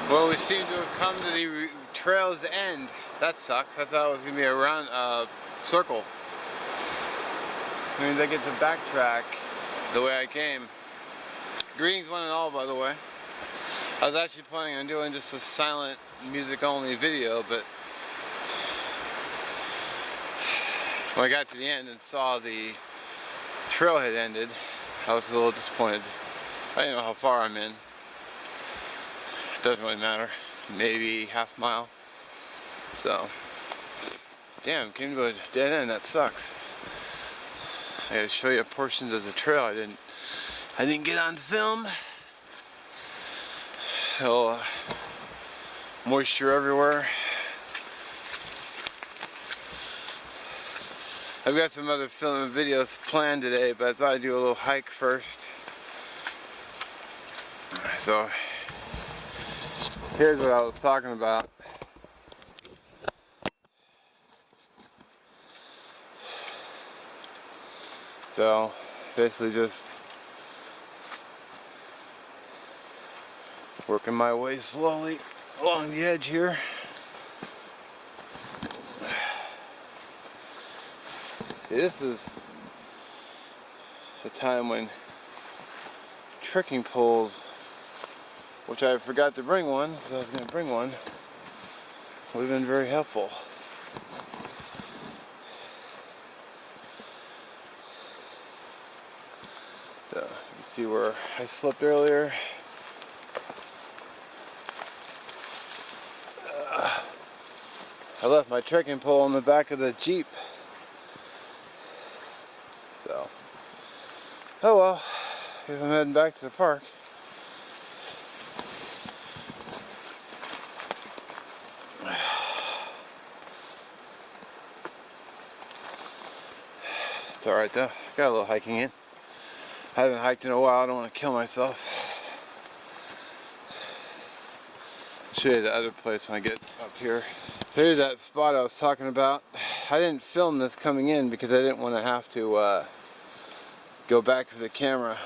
Well, we seem to have come to the trail's end. That sucks. I thought it was going to be a round circle. That means I get to backtrack the way I came. Greetings one and all, by the way. I was actually planning on doing just a silent music only video, but when I got to the end and saw the trail had ended, I was a little disappointed. I don't know how far I'm in. It doesn't really matter. Maybe half a mile. So, damn, came to a dead end. That sucks. I gotta show you portions of the trail I didn't get on film. Oh, moisture everywhere. I've got some other film and videos planned today, but I thought I'd do a little hike first. So, here's what I was talking about. So, basically just working my way slowly along the edge here. See, this is the time when trekking poles, which I forgot to bring one, because I was going to bring one, would have been very helpful. So, you can see where I slipped earlier. I left my trekking pole in the back of the Jeep. So, oh well, I guess I'm heading back to the park. It's alright though, got a little hiking in. I haven't hiked in a while, I don't want to kill myself. I'll show you the other place when I get up here. So here's that spot I was talking about. I didn't film this coming in because I didn't want to have to go back for the camera.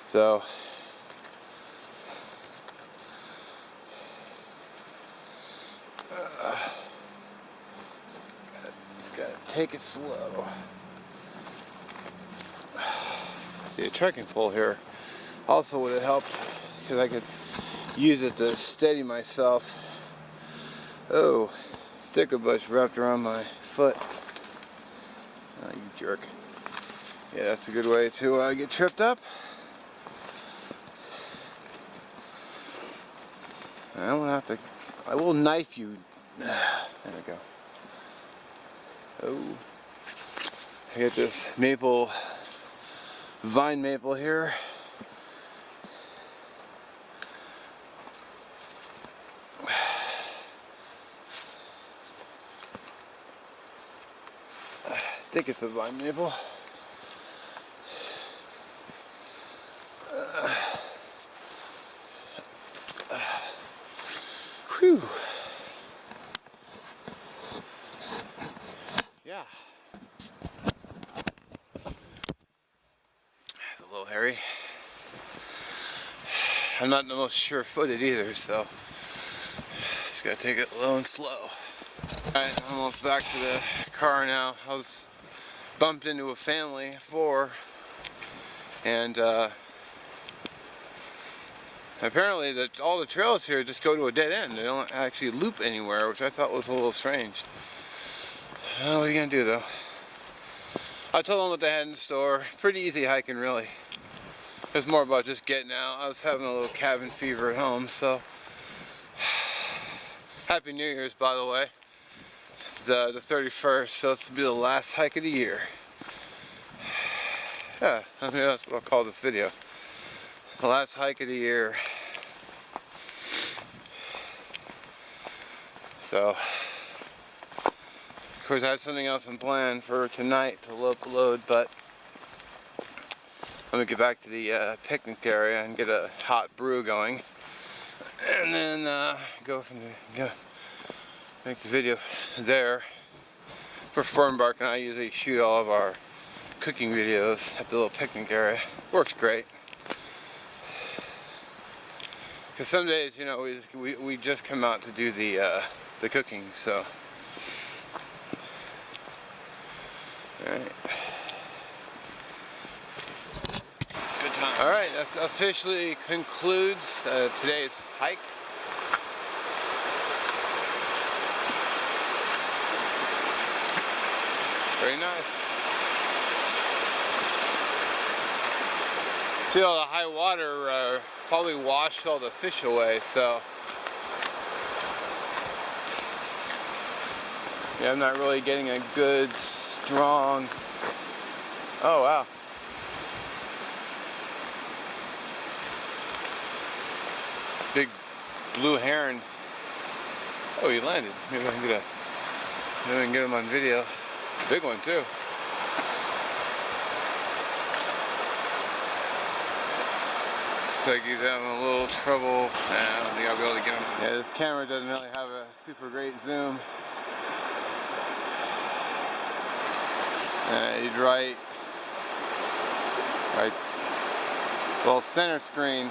So just gotta take it slow. See, a trekking pole here also would have helped because I could use it to steady myself. Oh, sticker bush wrapped around my foot. Oh, you jerk. Yeah, that's a good way to get tripped up. I don't have to. I will knife you. There we go. Oh, I got this maple, vine maple here. I think it's a vine maple. Whew. Yeah. It's a little hairy. I'm not the most sure-footed either, so just gotta take it low and slow. Alright, almost back to the car now. I was bumped into a family of 4, and apparently all the trails here just go to a dead end. They don't actually loop anywhere, which I thought was a little strange. What are you gonna do though? I told them what they had in store. Pretty easy hiking, really. It's more about just getting out. I was having a little cabin fever at home, so Happy New Year's, by the way. It's the 31st, so this will be the last hike of the year. Yeah, I think that's what I'll call this video. The last hike of the year. So, of course I have something else in plan for tonight to upload, but let me get back to the picnic area and get a hot brew going. And then make the video there. For Fernbark and I usually shoot all of our cooking videos at the little picnic area. Works great. Because some days, you know, we just come out to do the cooking, so. Alright. Good times. Alright, that officially concludes today's hike. Very nice. See, all the high water probably washed all the fish away, so. Yeah, I'm not really getting a good, strong. Oh, wow. Big blue heron. Oh, he landed. Maybe I can get him on video. Big one, too. Looks like he's having a little trouble. I don't think I'll be able to get him. Yeah, this camera doesn't really have a super great zoom. He's right, well, center screen.